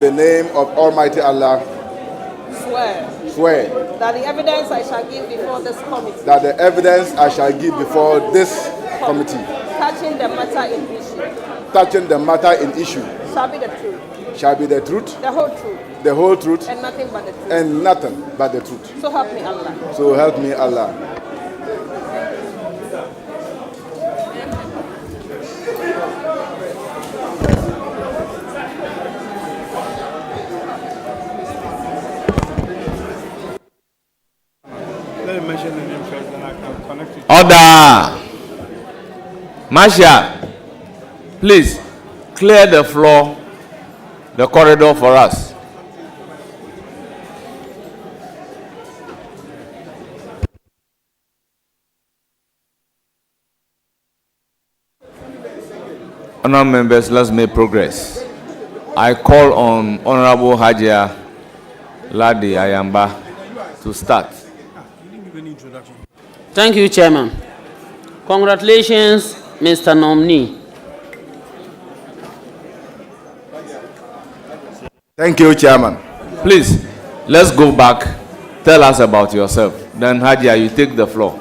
In the name of Almighty Allah, Swear that the evidence I shall give before this committee. That the evidence I shall give before this committee. Touching the matter in issue. Touching the matter in issue. Shall be the truth. Shall be the truth. The whole truth. The whole truth. And nothing but the truth. And nothing but the truth. So help me Allah. So help me Allah. Order. Marshal, please clear the floor, the corridor for us. Honourable members, let's make progress. I call on Honourable Hajia Ladi Ayamba to start. Thank you, Chairman. Congratulations, Mr. Nominee. Thank you, Chairman. Please, let's go back. Tell us about yourself. Then, Hajia, you take the floor.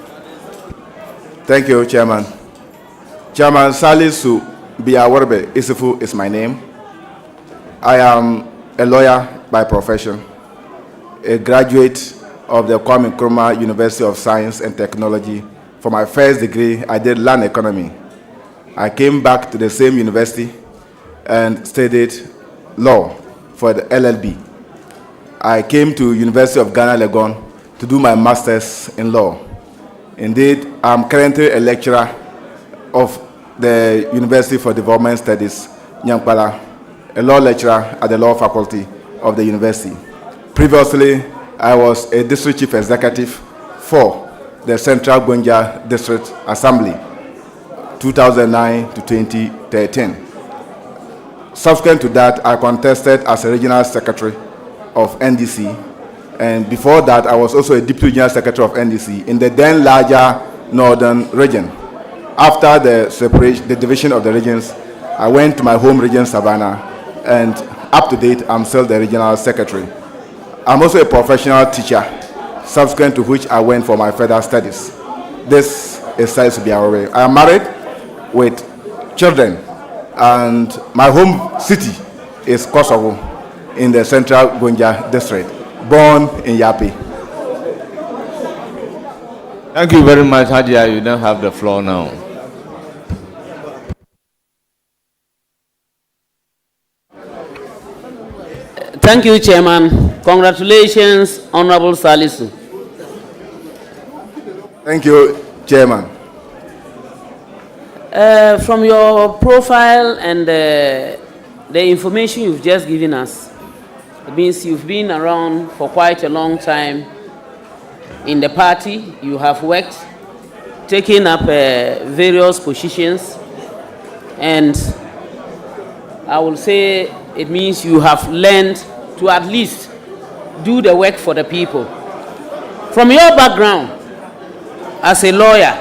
Thank you, Chairman. Chairman, Salisu Be-Awuribe Esq is my name. I am a lawyer by profession, a graduate of the Kwame Nkrumah University of Science and Technology. For my first degree, I did land economy. I came back to the same university and studied law for the LLB. I came to University of Ghana, Legon to do my master's in law. Indeed, I'm currently a lecturer of the University for Development Studies, Nyankpala, a law lecturer at the law faculty of the university. Previously, I was a district chief executive for the Central Gonja District Assembly, 2009 to 2013. Subsequent to that, I contested as a regional secretary of NDC, and before that, I was also a deputy general secretary of NDC in the then larger northern region. After the separation, the division of the regions, I went to my home region, Savannah, and up to date, I'm still the regional secretary. I'm also a professional teacher, subsequent to which I went for my further studies. This is Salisu Be-Awuribe. I am married with children, and my home city is Kosovo in the Central Gonja District, born in Yapi. Thank you very much, Hajia. You don't have the floor now. Thank you, Chairman. Congratulations, Honorable Salisu. Thank you, Chairman. From your profile and the information you've just given us, it means you've been around for quite a long time in the party. You have worked, taken up various positions, and I will say it means you have learned to at least do the work for the people. From your background as a lawyer,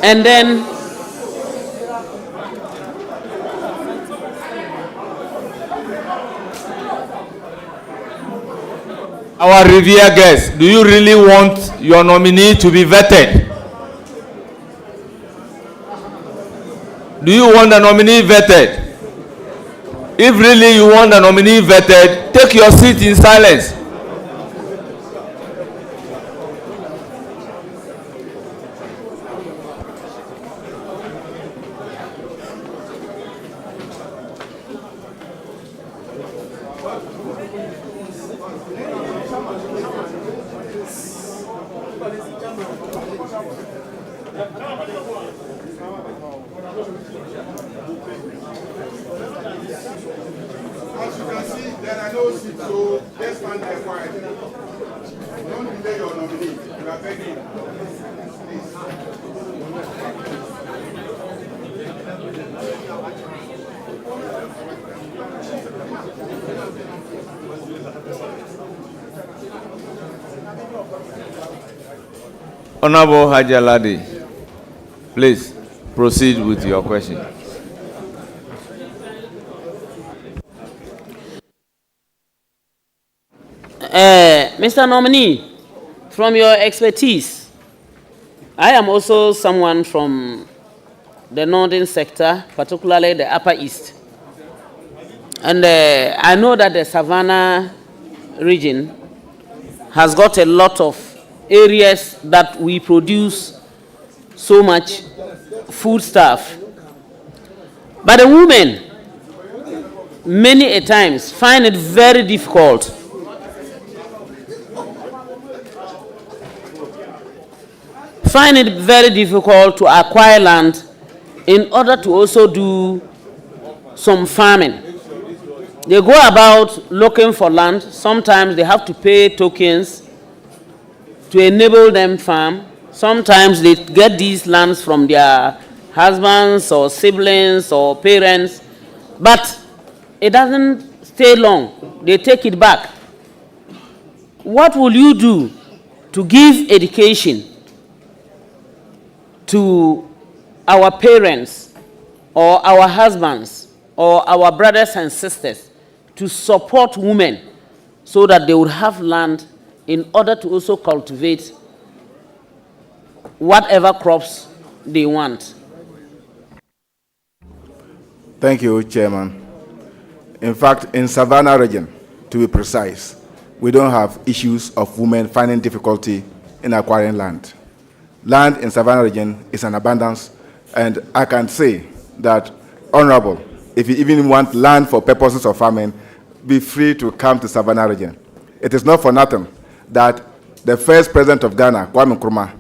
and then our revered guest, do you really want your nominee to be vetted? Do you want the nominee vetted? If really you want the nominee vetted, take your seat in silence. As you can see, there are no seats, so just stand there quietly. Don't delay your nominee. You are begging. Please. Honorable Hajia Ladi, please proceed with your question. Mr. Nominee, from your expertise, I am also someone from the northern sector, particularly the Upper East. And I know that the Savannah region has got a lot of areas that we produce so much food stuff. But the women, many a times, find it very difficult to acquire land in order to also do some farming. They go about looking for land. Sometimes they have to pay tokens to enable them farm. Sometimes they get these lands from their husbands or siblings or parents, but it doesn't stay long. They take it back. What will you do to give education to our parents or our husbands or our brothers and sisters to support women so that they would have land in order to also cultivate whatever crops they want? Thank you, Chairman. In fact, in Savannah region, to be precise, we don't have issues of women finding difficulty in acquiring land. Land in Savannah region is an abundance, and I can say that, Honorable, if you even want land for purposes of farming, be free to come to Savannah region. It is not for nothing that the first president of Ghana, Kwame Nkrumah,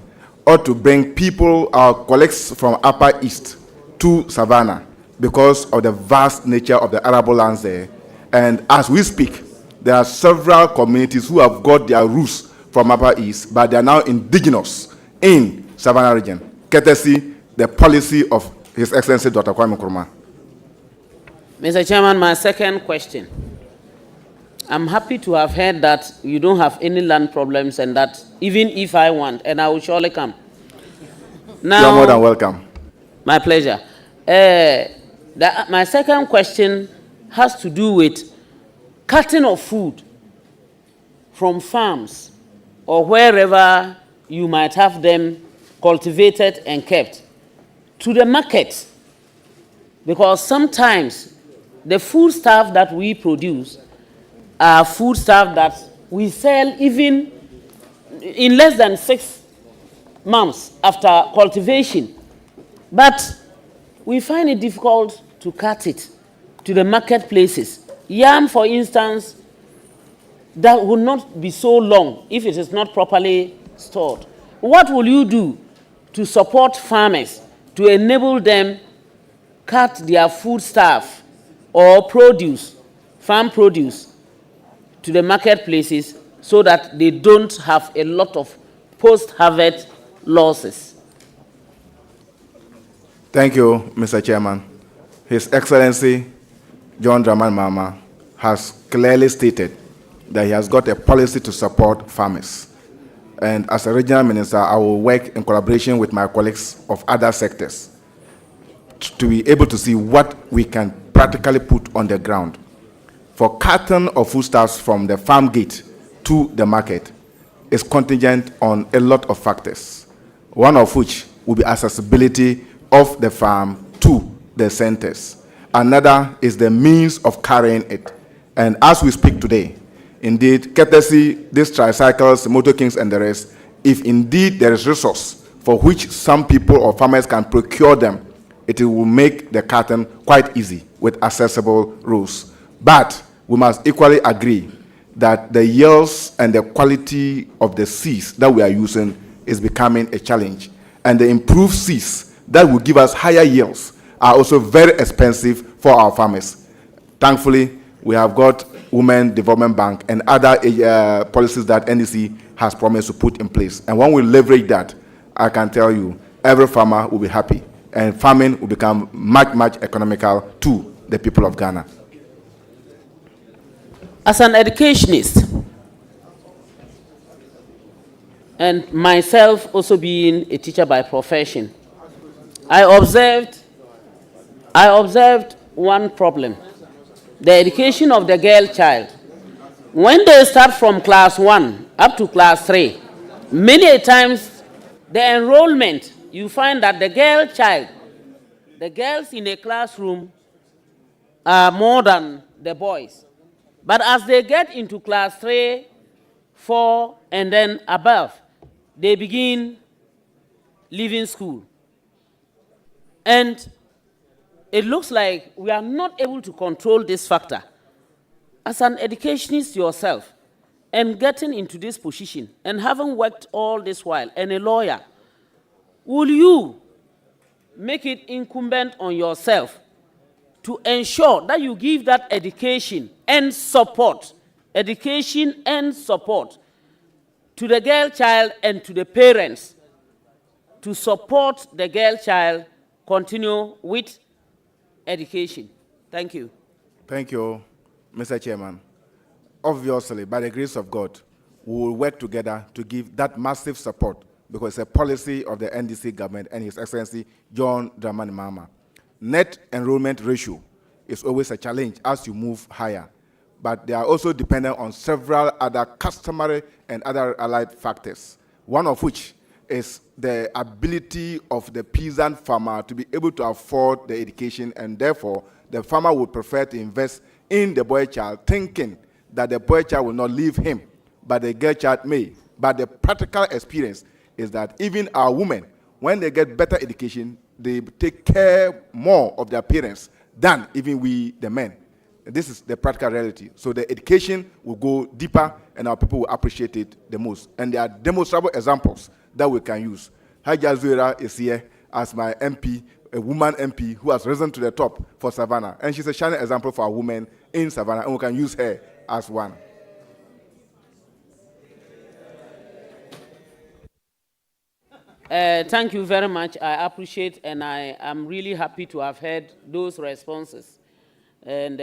ought to bring people, our colleagues from Upper East, to Savannah because of the vast nature of the arable lands there. And as we speak, there are several communities who have got their roots from Upper East, but they are now indigenous in Savannah region, courtesy the policy of His Excellency Dr. Kwame Nkrumah. Mr. Chairman, my second question. I'm happy to have heard that you don't have any land problems and that even if I want, and I will surely come. Now, you're more than welcome. My pleasure. My second question has to do with cutting of food from farms or wherever you might have them cultivated and kept to the market. Because sometimes the food stuff that we produce are food stuff that we sell even in less than 6 months after cultivation. But we find it difficult to cut it to the marketplaces. Yam, for instance, that will not be so long if it is not properly stored. What will you do to support farmers to enable them cut their food stuff or produce, farm produce, to the marketplaces so that they don't have a lot of post-harvest losses? Thank you, Mr. Chairman. His Excellency John Dramani Mahama has clearly stated that he has got a policy to support farmers. And as a regional minister, I will work in collaboration with my colleagues of other sectors to be able to see what we can practically put on the ground. For cutting of foodstuffs from the farm gate to the market is contingent on a lot of factors, one of which will be accessibility of the farm to the centers. Another is the means of carrying it. And as we speak today, indeed, courtesy these tricycles, motor kings, and the rest, if indeed there is resource for which some people or farmers can procure them, it will make the cutting quite easy with accessible rules. But we must equally agree that the yields and the quality of the seeds that we are using is becoming a challenge. And the improved seeds that will give us higher yields are also very expensive for our farmers. Thankfully, we have got Women Development Bank and other policies that NDC has promised to put in place. And when we leverage that, I can tell you, every farmer will be happy and farming will become much, much economical to the people of Ghana. As an educationist, and myself also being a teacher by profession, I observed one problem. The education of the girl child. When they start from class 1 up to class 3, many a times the enrollment, you find that the girls in a classroom are more than the boys. But as they get into class 3, 4, and then above, they begin leaving school. And it looks like we are not able to control this factor. As an educationist yourself, and getting into this position, and having worked all this while, and a lawyer, will you make it incumbent on yourself to ensure that you give that education and support to the girl child and to the parents to support the girl child continue with education? Thank you. Thank you, Mr. Chairman. Obviously, by the grace of God, we will work together to give that massive support because it's a policy of the NDC government and His Excellency John Dramani Mahama. Net enrollment ratio is always a challenge as you move higher, but they are also dependent on several other customary and other allied factors, one of which is the ability of the peasant farmer to be able to afford the education, and therefore the farmer would prefer to invest in the boy child, thinking that the boy child will not leave him, but the girl child may. But the practical experience is that even our women, when they get better education, they take care more of their parents than even we, the men. This is the practical reality. So the education will go deeper and our people will appreciate it the most. And there are demonstrable examples that we can use. Hajia Zuera is here as my MP, a woman MP who has risen to the top for Savannah. And she's a shining example for our women in Savannah, and we can use her as one. Thank you very much. I appreciate, and I am really happy to have heard those responses. And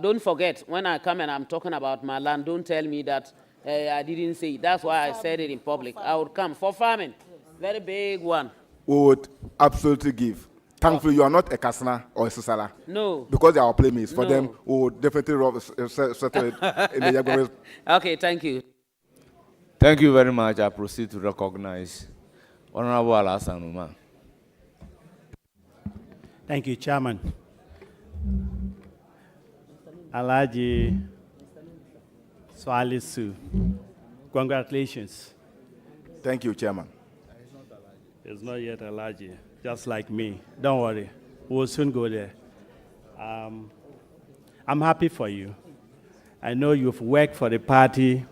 don't forget, when I come and I'm talking about my land, don't tell me that I didn't say it. That's why I said it in public. I would come for farming. Very big one. We would absolutely give. Thankfully, you are not a Kasana or a Sisala. No. Because they are our playmates. For No. them, we would definitely settle it in the Yagwame. Okay, thank you. Thank you very much. I proceed to recognize Honorable Alasan Umar. Thank you, Chairman. Alaji Salisu, congratulations. Thank you, Chairman. It's not yet Alaji, just like me. Don't worry, we'll soon go there. I'm happy for you. I know you've worked for the party.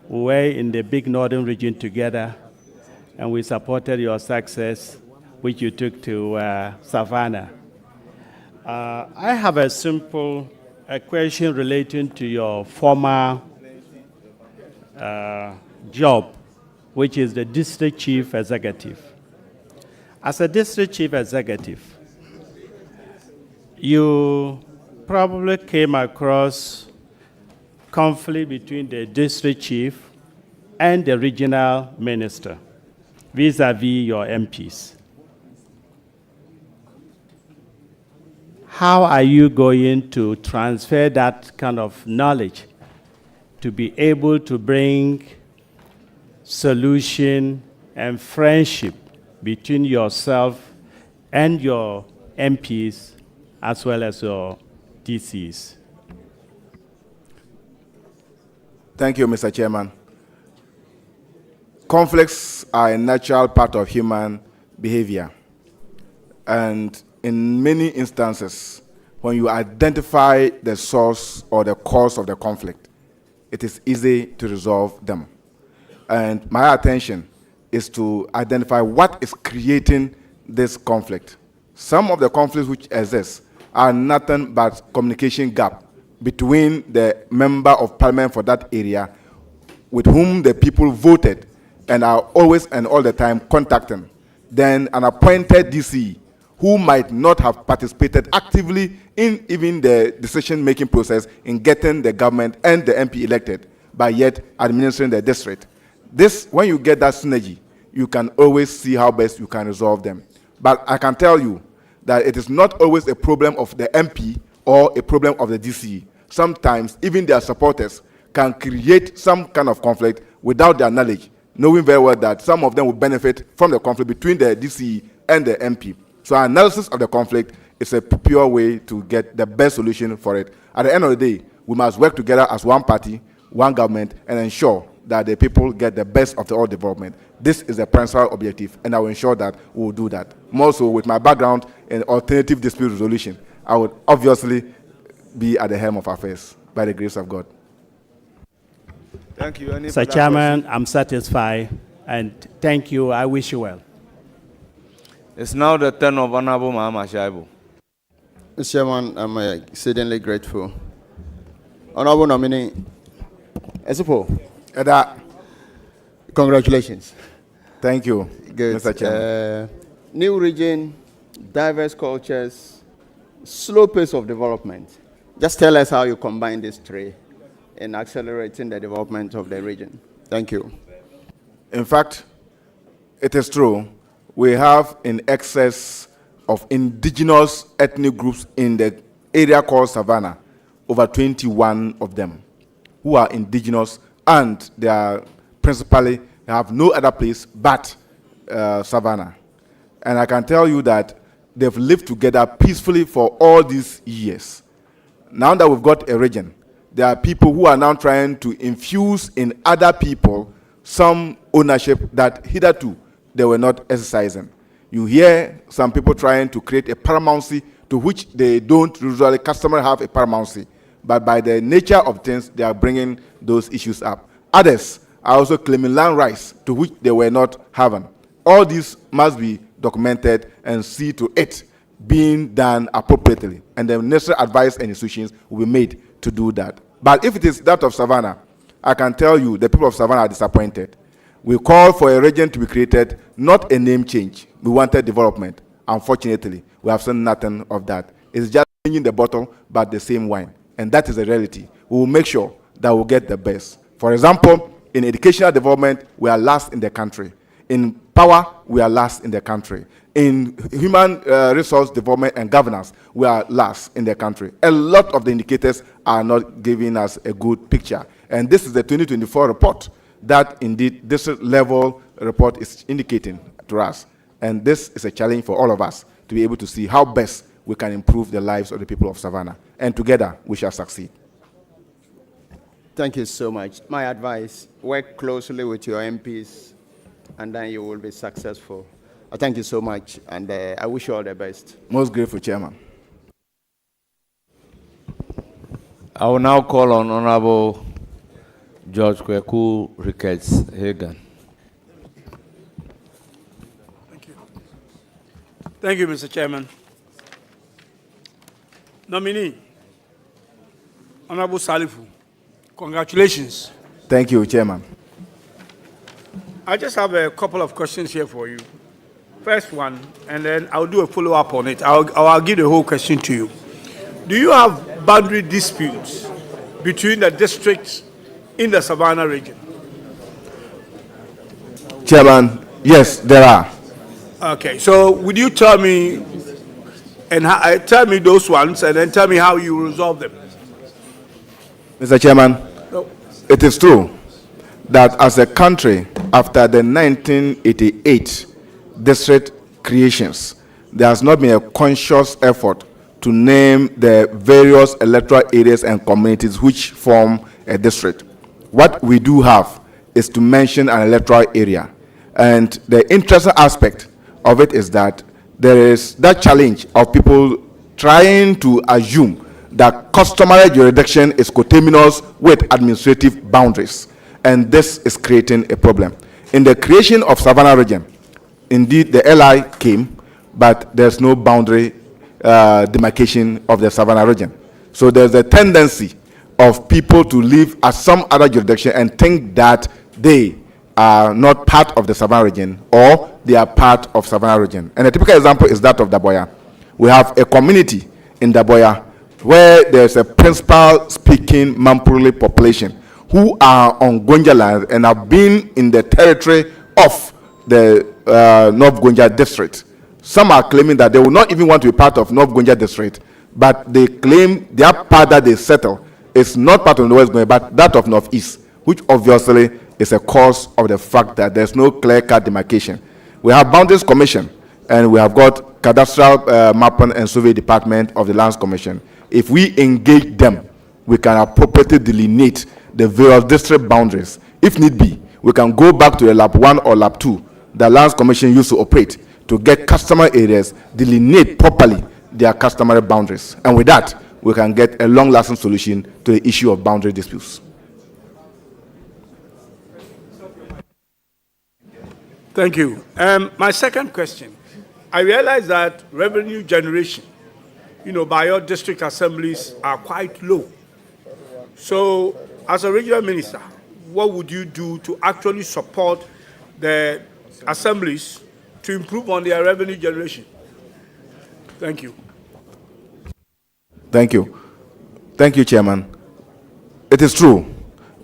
We were in the big northern region together, and we supported your success, which you took to Savannah. I have a simple question relating to your former job, which is the district chief executive. As a district chief executive, you probably came across conflict between the district chief and the regional minister vis-a-vis your MPs. How are you going to transfer that kind of knowledge to be able to bring solution and friendship between yourself and your MPs as well as your DCs? Thank you, Mr. Chairman. Conflicts are a natural part of human behavior. And in many instances, when you identify the source or the cause of the conflict, it is easy to resolve them. And my attention is to identify what is creating this conflict. Some of the conflicts which exist are nothing but communication gap between the member of parliament for that area with whom the people voted and are always and all the time contacting. Then an appointed DC who might not have participated actively in even the decision-making process in getting the government and the MP elected, but yet administering the district. This, when you get that synergy, you can always see how best you can resolve them. But I can tell you that it is not always a problem of the MP or a problem of the DC. Sometimes even their supporters can create some kind of conflict without their knowledge, knowing very well that some of them will benefit from the conflict between the DCE and the MP. So our analysis of the conflict is a pure way to get the best solution for it. At the end of the day, we must work together as one party, one government, and ensure that the people get the best of the all development. This is the principal objective, and I will ensure that we will do that. More so, with my background in alternative dispute resolution, I would obviously be at the helm of affairs by the grace of God. Thank you. Any Mr. further Chairman, I'm satisfied, and thank you. I wish you well. It's now the turn of Honorable Mahama Shaibu. Mr. Chairman, I'm exceedingly grateful. Honorable nominee, Issifu, congratulations. Thank you, Good. Mr. Chairman. New region, diverse cultures, slow pace of development. Just tell us how you combine these three in accelerating the development of the region. Thank you. In fact, it is true. We have in excess of indigenous ethnic groups in the area called Savannah, over 21 of them who are indigenous, and they are principally have no other place but Savannah. And I can tell you that they've lived together peacefully for all these years. Now that we've got a region, there are people who are now trying to infuse in other people some ownership that hitherto they were not exercising. You hear some people trying to create a paramountcy to which they don't usually customarily have a paramountcy, but by the nature of things, they are bringing those issues up. Others are also claiming land rights to which they were not having. All this must be documented and see to it being done appropriately, and the necessary advice and institutions will be made to do that. But if it is that of Savannah, I can tell you the people of Savannah are disappointed. We called for a region to be created, not a name change. We wanted development. Unfortunately, we have seen nothing of that. It's just changing the bottle, but the same wine. And that is the reality. We will make sure that we'll get the best. For example, in educational development, we are last in the country. In power, we are last in the country. In human resource development and governance, we are last in the country. A lot of the indicators are not giving us a good picture. And this is the 2024 report that indeed this level report is indicating to us. And this is a challenge for all of us to be able to see how best we can improve the lives of the people of Savannah. And together, we shall succeed. Thank you so much. My advice, work closely with your MPs, and then you will be successful. I thank you so much, and I wish you all the best. Most grateful, Chairman. I will now call on Honorable George Kweku Ricketts Hagan. Thank you, Mr. Chairman. Nominee, Honorable Salifu, congratulations. Thank you, Chairman. I just have a couple of questions here for you. First one, and then I'll do a follow-up on it. I'll give the whole question to you. Do you have boundary disputes between the districts in the Savannah region? Chairman, yes, there are. Okay, so would you tell me tell me those ones, and then tell me how you resolve them? Mr. Chairman, No. it is true that as a country, after the 1988 district creations, there has not been a conscious effort to name the various electoral areas and communities which form a district. What we do have is to mention an electoral area. And the interesting aspect of it is that there is that challenge of people trying to assume that customary jurisdiction is coterminous with administrative boundaries. And this is creating a problem. In the creation of Savannah region, indeed the LI came, but there's no boundary demarcation of the Savannah region. So there's a tendency of people to live at some other jurisdiction and think that they are not part of the Savannah region, or they are part of Savannah region. And a typical example is that of Daboya. We have a community in Daboya where there's a principal speaking Mampurli population who are on Gonja land and have been in the territory of the North Gonja district. Some are claiming that they will not even want to be part of North Gonja district, but they claim their part that they settle It's not part of the West Gombe, but that of Northeast, which obviously is a cause of the fact that there's no clear-cut demarcation. We have Boundaries Commission, and we have got Cadastral Mapping and Survey Department of the Lands Commission. If we engage them, we can appropriately delineate the various district boundaries. If need be, we can go back to the Lab 1 or Lab 2 the Lands Commission used to operate to get customer areas, delineate properly their customary boundaries. And with that, we can get a long-lasting solution to the issue of boundary disputes. Thank you. My second question. I realize that revenue generation, by your district assemblies are quite low. So, as a regional minister, what would you do to actually support the assemblies to improve on their revenue generation? Thank you. Thank you. Thank you, Chairman. It is true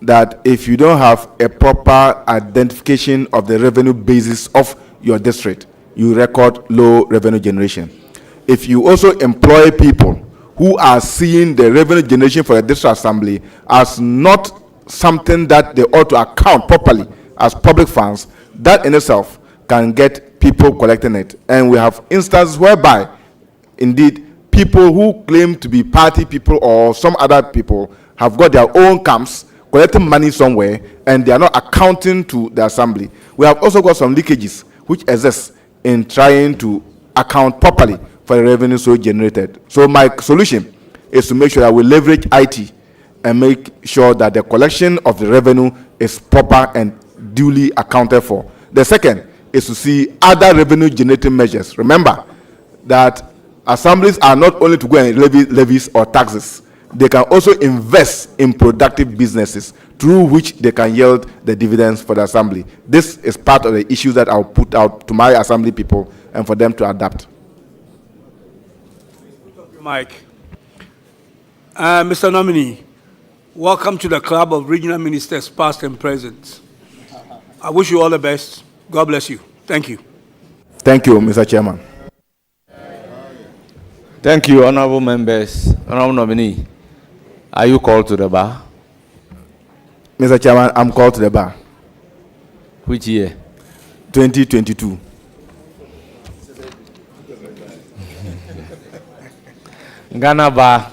that if you don't have a proper identification of the revenue basis of your district, you record low revenue generation. If you also employ people who are seeing the revenue generation for the district assembly as not something that they ought to account properly as public funds, that in itself can get people collecting it. And we have instances whereby, indeed, people who claim to be party people or some other people have got their own camps collecting money somewhere, and they are not accounting to the assembly. We have also got some leakages which exist in trying to account properly for the revenue so generated. So my solution is to make sure that we leverage IT and make sure that the collection of the revenue is proper and duly accounted for. The second is to see other revenue generating measures. Remember that assemblies are not only to go and levy levies or taxes, they can also invest in productive businesses through which they can yield the dividends for the assembly. This is part of the issues that I'll put out to my assembly people and for them to adapt. Mike. Mr. Nominee, welcome to the club of regional ministers past and present. I wish you all the best. God bless you. Thank you. Thank you, Mr. Chairman. Thank you, honorable members. Honorable nominee, are you called to the bar? Mr. Chairman, I'm called to the bar. Which year? 2022. Ghana bar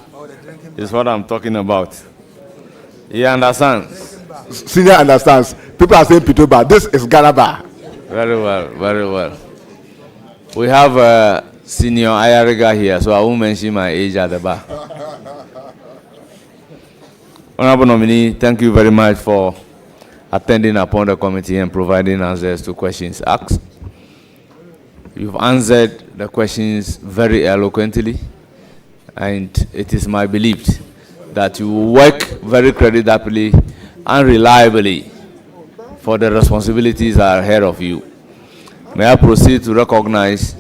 is what I'm talking about. He understands. Senior understands. People are saying Pito bar. This is Ghana bar. Very well, very well. We have Senior Ayariga here, so I won't mention my age at the bar. Honorable nominee, thank you very much for attending upon the committee and providing answers to questions asked. You've answered the questions very eloquently, and it is my belief that you will work very creditably and reliably for the responsibilities that are ahead of you. May I proceed to recognize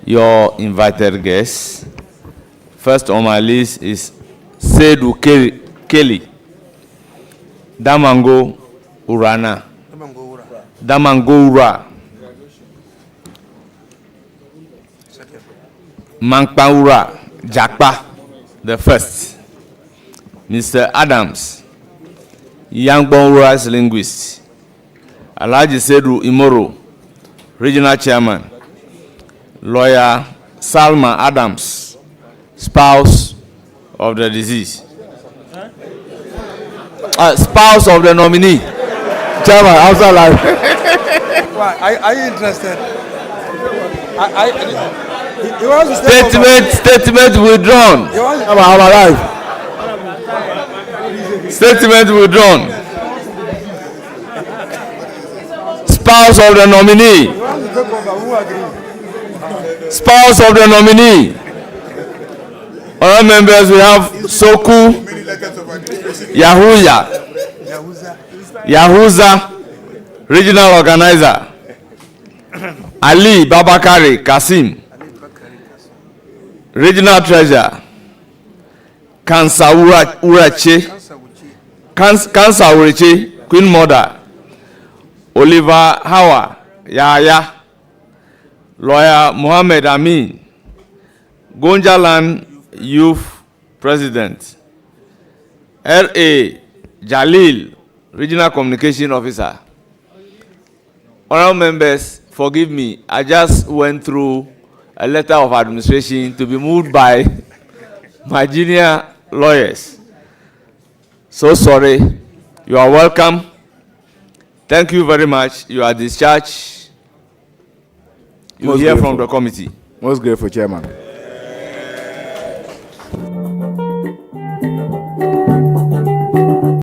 your invited guests. First on my list is Seydou Kelly, Damango Urana, Damango Ura, Mankpaura Jakpa, the first. Mr. Adams, Youngborn rights linguist. Alhaji Seydou Imoro, regional chairman. Lawyer Salma Adams, spouse of the deceased. Spouse of the nominee. Chairman, outside life. Are you interested? He wants to Statement withdrawn. I'm alive. Statement withdrawn. Spouse of the nominee. Spouse of the nominee. Other members, we have Soku Yahuza, regional organizer. Ali Babakari Kasim, regional treasurer. Kansa Urache, Queen Mother. Oliver Hawa Yaya, Lawyer Mohammed Amin, Gonjaland Youth President. R.A. Jalil, Regional Communication Officer. Honorable members, forgive me. I just went through a letter of administration to be moved by my junior lawyers. So sorry. You are welcome. Thank you very much. You are discharged. You will hear from the committee. Most grateful, Chairman.